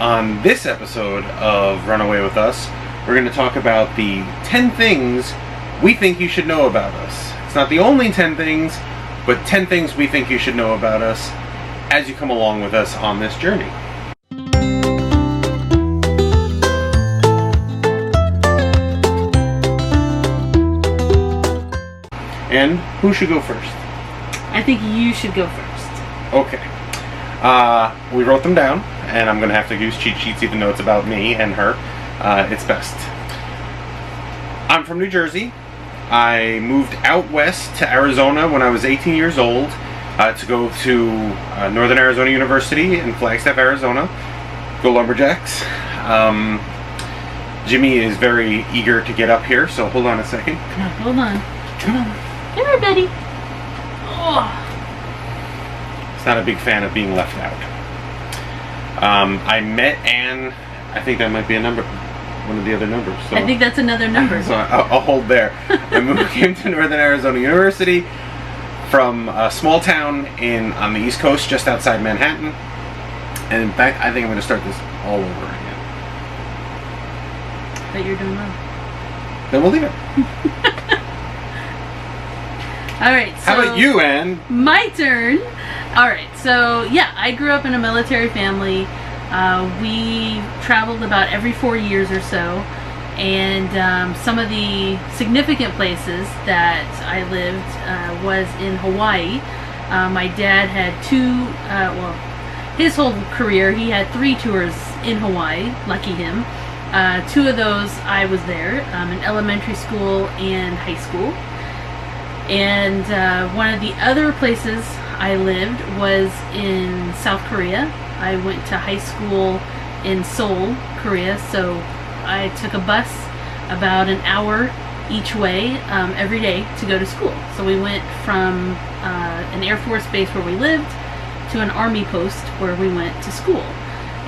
On this episode of Runaway With Us, we're going to talk about the 10 things we think you should know about us. It's not the only 10 things, but 10 things we think you should know about us as you come along with us on this journey. And who should go first? I think you should go first. Okay. We wrote them down, and I'm going to have to use cheat sheets even though it's about me and her. It's best. I'm from New Jersey. I moved out west to Arizona when I was 18 years old to go to Northern Arizona University in Flagstaff, Arizona. Go Lumberjacks. Jimmy is very eager to get up here, so hold on a second. No, hold on. Come on. Come here, Betty. Oh. He's not a big fan of being left out. I met Anne. I think that might be a number. One of the other numbers. So. I think that's another number. So I'll hold there. I came to Northern Arizona University from a small town on the East Coast, just outside Manhattan. And in fact, I think I'm going to start this all over again. But you're doing well. Then we'll leave it. All right. So how about you, Anne? My turn. All right. So yeah, I grew up in a military family. We traveled about every 4 years or so, and some of the significant places that I lived was in Hawaii. My dad had his whole career, he had 3 tours in Hawaii, lucky him. 2 of those I was there, in elementary school and high school. And one of the other places I lived was in South Korea. I went to high school in Seoul, Korea, so I took a bus about an hour each way every day to go to school. So we went from an Air Force base where we lived to an Army post where we went to school.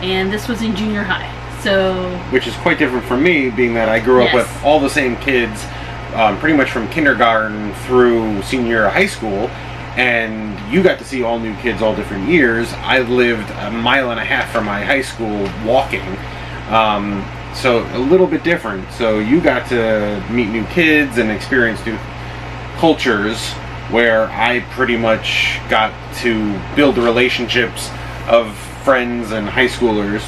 And this was in junior high. So, which is quite different from me, being that I grew up with all the same kids, pretty much from kindergarten through senior year of high school. And you got to see all new kids all different years. I lived a mile and a half from my high school walking. So a little bit different. So you got to meet new kids and experience new cultures, where I pretty much got to build the relationships of friends and high schoolers.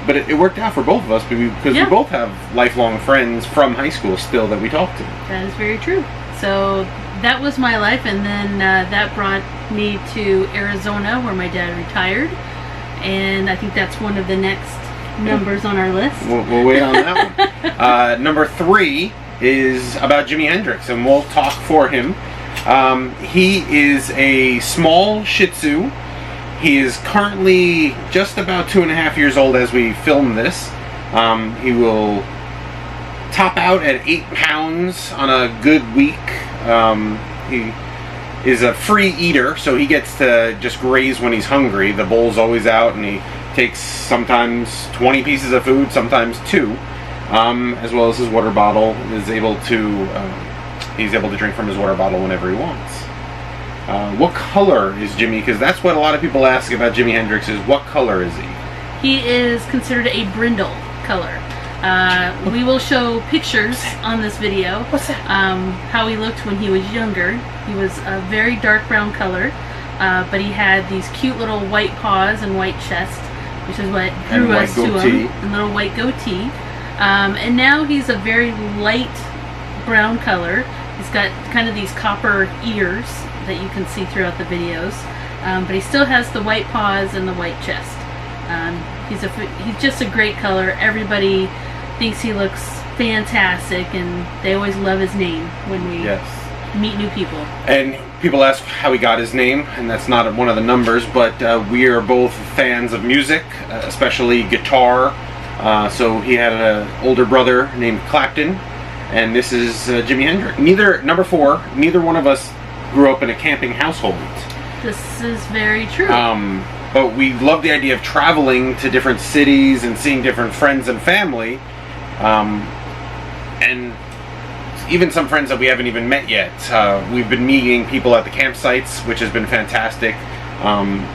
But it worked out for both of us because we both have lifelong friends from high school still that we talk to. That is very true. So that was my life, and then that brought me to Arizona, where my dad retired, and I think that's one of the next numbers on our list. We'll wait on that one. Number 3 is about Jimi Hendrix, and we'll talk for him. He is a small Shih Tzu. He is currently just about 2.5 years old as we film this. He will top out at 8 pounds on a good week. He is a free eater, so he gets to just graze when he's hungry. The bowl's always out, and he takes sometimes 20 pieces of food, sometimes 2, as well as his water bottle. He's able to drink from his water bottle whenever he wants. What color is Jimmy? Because that's what a lot of people ask about Jimi Hendrix, is what color is he? He is considered a brindle color. We will show pictures on this video. What's that? How he looked when he was younger. He was a very dark brown color, but he had these cute little white paws and white chest, which is what drew us to him. And little white goatee. And now he's a very light brown color. He's got kind of these copper ears that you can see throughout the videos, but he still has the white paws and the white chest. He's just a great color. Everybody thinks he looks fantastic, and they always love his name when we meet new people. And people ask how he got his name, and that's not one of the numbers, but we are both fans of music, especially guitar. So he had an older brother named Clapton, and this is Jimi Hendrix. Number 4, neither one of us grew up in a camping household. This is very true. But we love the idea of traveling to different cities and seeing different friends and family. And even some friends that we haven't even met yet. We've been meeting people at the campsites, which has been fantastic.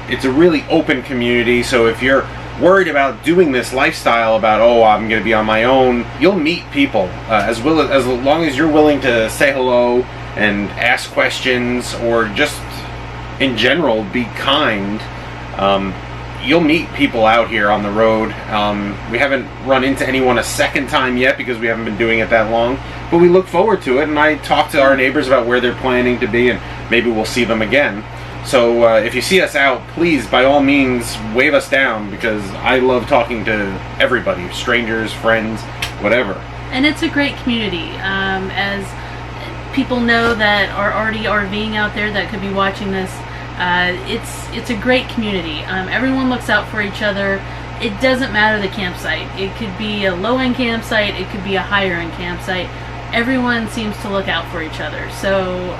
It's a really open community, so if you're worried about doing this lifestyle, about, oh, I'm going to be on my own, you'll meet people. As long as you're willing to say hello and ask questions, or just in general be kind, you'll meet people out here on the road. We haven't run into anyone a second time yet because we haven't been doing it that long, but we look forward to it, and I talk to our neighbors about where they're planning to be, and maybe we'll see them again. So if you see us out, please, by all means, wave us down, because I love talking to everybody, strangers, friends, whatever. And it's a great community. As people know that are already RVing out there that could be watching this, it's a great community. Everyone looks out for each other. It doesn't matter the campsite. It could be a low-end campsite. It could be a higher-end campsite. Everyone seems to look out for each other. So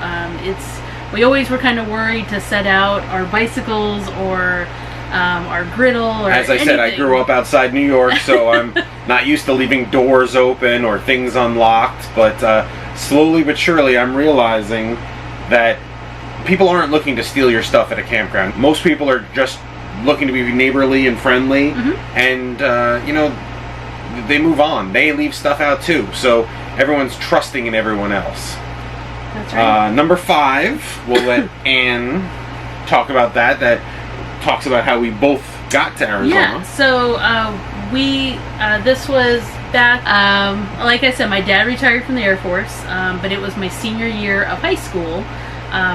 we always were kind of worried to set out our bicycles or our griddle or As I said, I grew up outside New York, so I'm not used to leaving doors open or things unlocked. But slowly but surely, I'm realizing that people aren't looking to steal your stuff at a campground. Most people are just looking to be neighborly and friendly, and they move on. They leave stuff out too, so everyone's trusting in everyone else. That's right. Number 5, we'll let Anne talk about that. That talks about how we both got to Arizona. Yeah, so this was back, like I said, my dad retired from the Air Force, but it was my senior year of high school.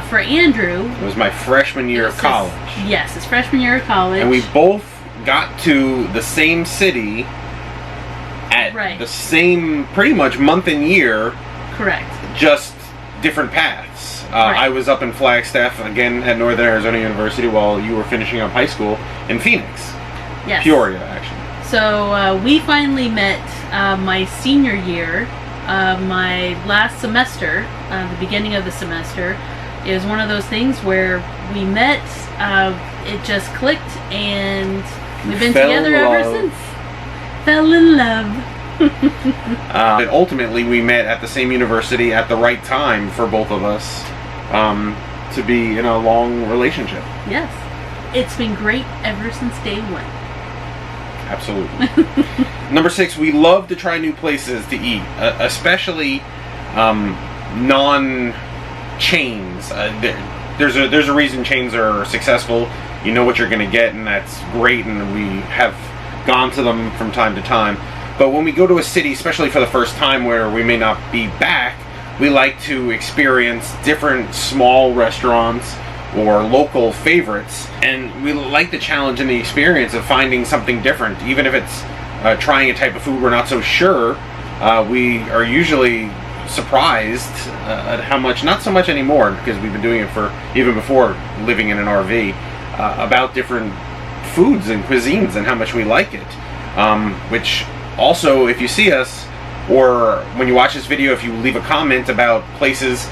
For Andrew, it was my freshman year of college. His freshman year of college. And we both got to the same city at the same, pretty much, month and year. Correct. Just different paths. I was up in Flagstaff, again, at Northern Arizona University, while you were finishing up high school in Phoenix. Yes. Peoria, actually. So we finally met my senior year, my last semester, the beginning of the semester. It was one of those things where we met, it just clicked, and we've been together ever since. Fell in love. And ultimately, we met at the same university at the right time for both of us to be in a long relationship. Yes. It's been great ever since day one. Absolutely. Number 6, we love to try new places to eat, especially non-chains. There's a reason chains are successful. You know what you're going to get, and that's great, and we have gone to them from time to time. But when we go to a city, especially for the first time where we may not be back, we like to experience different small restaurants or local favorites, and we like the challenge and the experience of finding something different. Even if it's trying a type of food we're not so sure, we are usually surprised at how much, not so much anymore because we've been doing it for even before living in an RV, about different foods and cuisines and how much we like it. Which also, if you see us, or when you watch this video, if you leave a comment about places,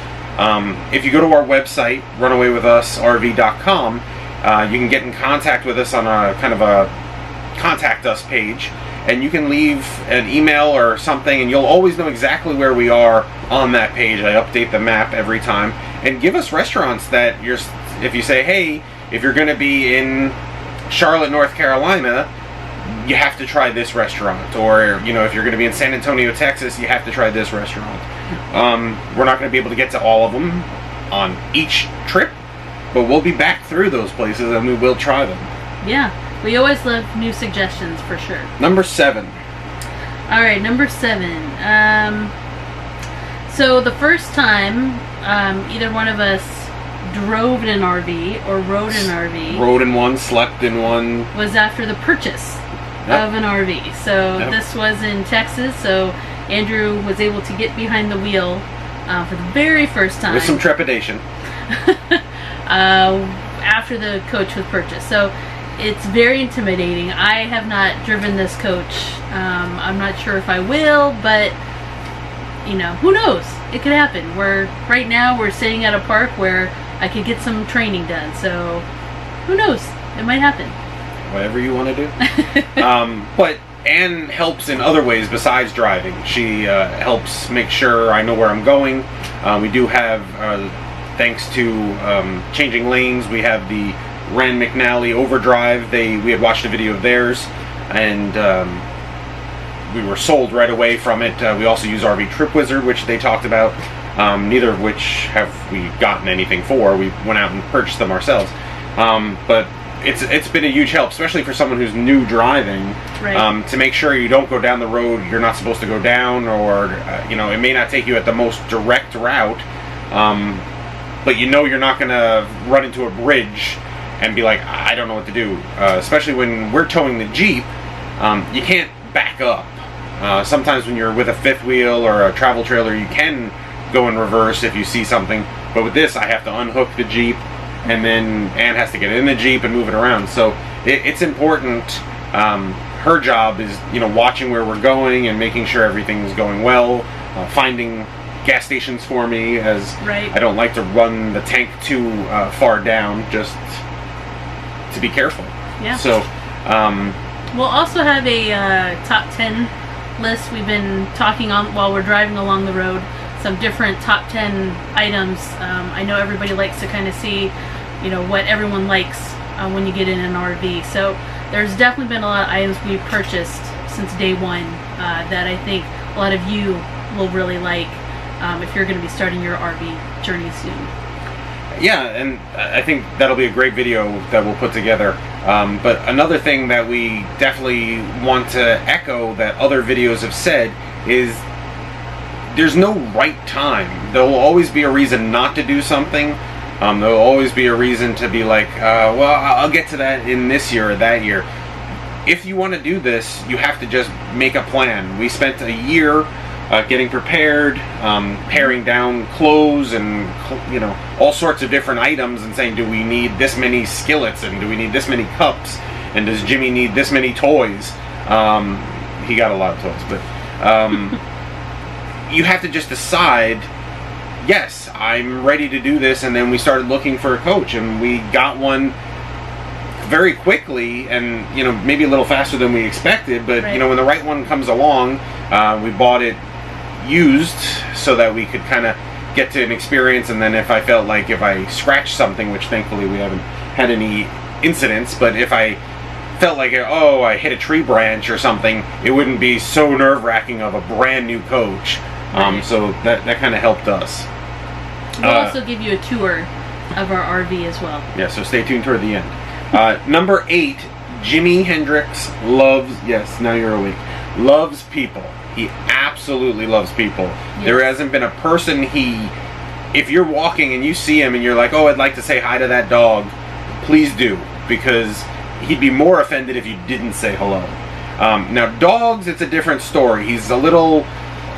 if you go to our website, runawaywithusrv.com, you can get in contact with us on a kind of a contact us page, and you can leave an email or something, and you'll always know exactly where we are on that page. I update the map every time, and give us restaurants that if you say, hey, if you're going to be in Charlotte, North Carolina, you have to try this restaurant, or if you're going to be in San Antonio, Texas, you have to try this restaurant. We're not going to be able to get to all of them on each trip, but we'll be back through those places and we will try them. Yeah, we always love new suggestions for sure. Number 7. All right, number 7. So the first time either one of us drove in an RV or rode in an RV. Rode in one, slept in one. Was after the purchase of an RV. So this was in Texas, so Andrew was able to get behind the wheel for the very first time. With some trepidation. After the coach was purchased. So it's very intimidating. I have not driven this coach. I'm not sure if I will, but who knows? It could happen. Right now we're sitting at a park where I could get some training done. So who knows? It might happen. Whatever you want to do. But Anne helps in other ways besides driving. She helps make sure I know where I'm going. We do have, thanks to changing lanes, we have the Rand McNally overdrive. We had watched a video of theirs. and we were sold right away from it. We also use RV Trip Wizard, which they talked about, neither of which have we gotten anything for. We went out and purchased them ourselves. But it's been a huge help, especially for someone who's new driving, Right. to make sure you don't go down the road you're not supposed to go down, or it may not take you at the most direct route, but you're not going to run into a bridge and be like, I don't know what to do. Especially when we're towing the Jeep, you can't back up. Sometimes when you're with a fifth wheel or a travel trailer, you can go in reverse if you see something, but with this I have to unhook the Jeep, and then Anne has to get in the Jeep and move it around. So it's important. Her job is watching where we're going and making sure everything's going well, finding gas stations for me, as Right. I don't like to run the tank too far down, just to be careful. Yeah. So We'll also have a top 10 list. We've been talking on while we're driving along the road, some different top 10 items. I know everybody likes to kind of see, what everyone likes when you get in an RV. So there's definitely been a lot of items we've purchased since day one that I think a lot of you will really like if you're going to be starting your RV journey soon. yeah, and I think that'll be a great video that we'll put together. But another thing that we definitely want to echo that other videos have said is there's no right time. There will always be a reason not to do something. There will always be a reason to be like, well, I'll get to that in this year or that year. If you want to do this, you have to just make a plan. We spent a year getting prepared, paring down clothes and all sorts of different items, and saying, do we need this many skillets, and do we need this many cups, and does Jimmy need this many toys? He got a lot of toys, but you have to just decide, yes, I'm ready to do this. And then we started looking for a coach, and we got one very quickly, and maybe a little faster than we expected, but Right. When the right one comes along, we bought it used so that we could kind of get to an experience. And then if I felt like if I scratched something, which thankfully we haven't had any incidents, but if I felt like I hit a tree branch or something, it wouldn't be so nerve-wracking of a brand new coach. Right. So that kind of helped us. We'll also give you a tour of our RV as well. Yeah, so stay tuned toward the end. Number 8, Jimi Hendrix loves, yes, now you're awake, loves people. He absolutely loves people. Yes. There hasn't been a person if you're walking and you see him and you're like, oh, I'd like to say hi to that dog, please do, because he'd be more offended if you didn't say hello. Now, dogs, it's a different story. He's a little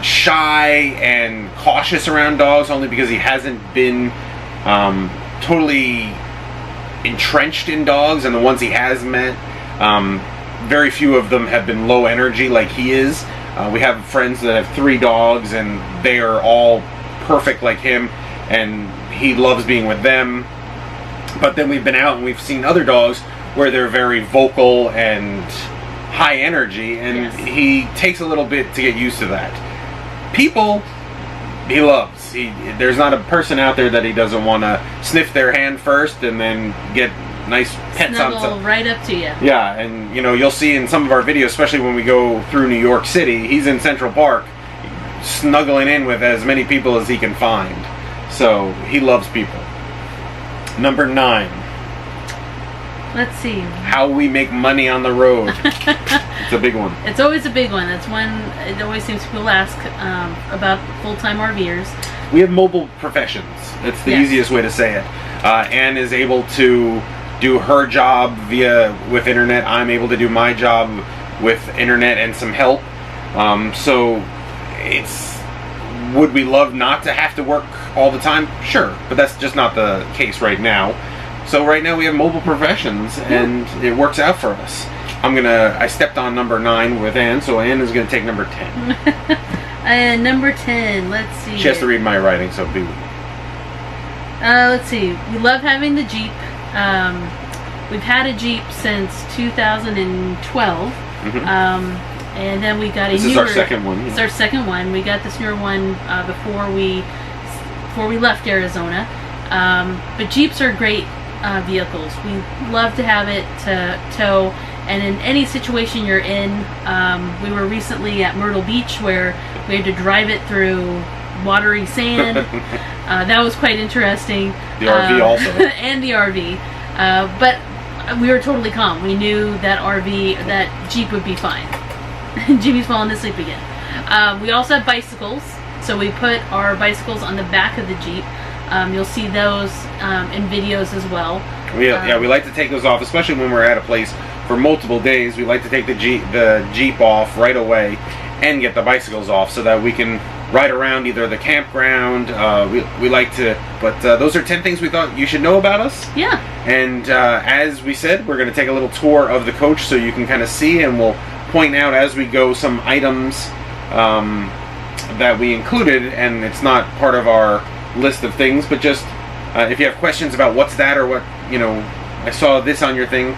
shy and cautious around dogs, only because he hasn't been totally entrenched in dogs, and the ones he has met, very few of them have been low energy like he is. We have friends that have 3 dogs, and they are all perfect like him, and he loves being with them. But then we've been out and we've seen other dogs where they're very vocal and high energy, and Yes. he takes a little bit to get used to that. People, he loves. There's not a person out there that he doesn't want to sniff their hand first and then get nice pets on Snuggle right up to you. Yeah, and you'll see in some of our videos, especially when we go through New York City, he's in Central Park snuggling in with as many people as he can find. So he loves people. Number 9, Let's see. how we make money on the road. It's a big one. It's always a big one. That's one it always seems people ask about full-time RVers. We have mobile professions. It's the Yes. easiest way to say it. Anne is able to do her job with internet. I'm able to do my job with internet and some help. So would we love not to have to work all the time? Sure, but that's just not the case right now. So right now we have mobile professions, and it works out for us. I stepped on number 9 with Anne, so Anne is going to take number 10. And number 10, let's see. She has to read my writing, so be with me. Let's see. We love having the Jeep. We've had a Jeep since 2012. And then we got a This newer... is our second one. It's our second one. We got this newer one before we left Arizona. But Jeeps are great vehicles. We love to have it to tow And in any situation you're in, we were recently at Myrtle Beach where we had to drive it through watery sand. That was quite interesting. The RV also. And the RV. But we were totally calm. We knew that Jeep would be fine. Jimmy's falling asleep again. We also have bicycles. So we put our bicycles on the back of the Jeep. You'll see those in videos as well. We like to take those off, especially when we're at a place for multiple days. We like to take the Jeep off right away and get the bicycles off so that we can ride around either the campground. We like to, but those are 10 things we thought you should know about us. Yeah. And as we said, we're going to take a little tour of the coach so you can kind of see, and we'll point out as we go some items that we included, and it's not part of our list of things, but just if you have questions about what's that or what, I saw this on your thing,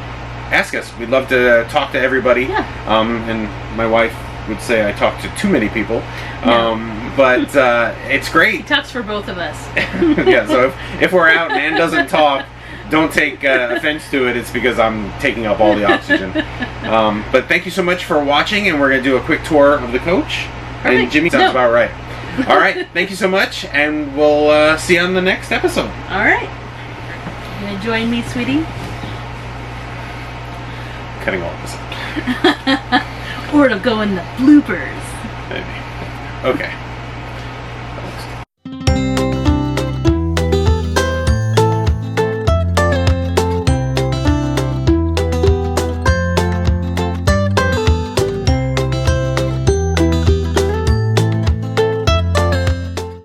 ask us. We'd love to talk to everybody. Yeah. And my wife would say I talk to too many people. No. But it's great. He talks for both of us. Yeah, so if we're out and Ann doesn't talk, don't take offense to it. It's because I'm taking up all the oxygen. But thank you so much for watching, and we're going to do a quick tour of the coach. Perfect. And Jimmy sounds about right. All right, thank you so much, and we'll see you on the next episode. All right. You gonna join me, sweetie? Cutting all this out. Or it'll go in the bloopers. Maybe. Okay.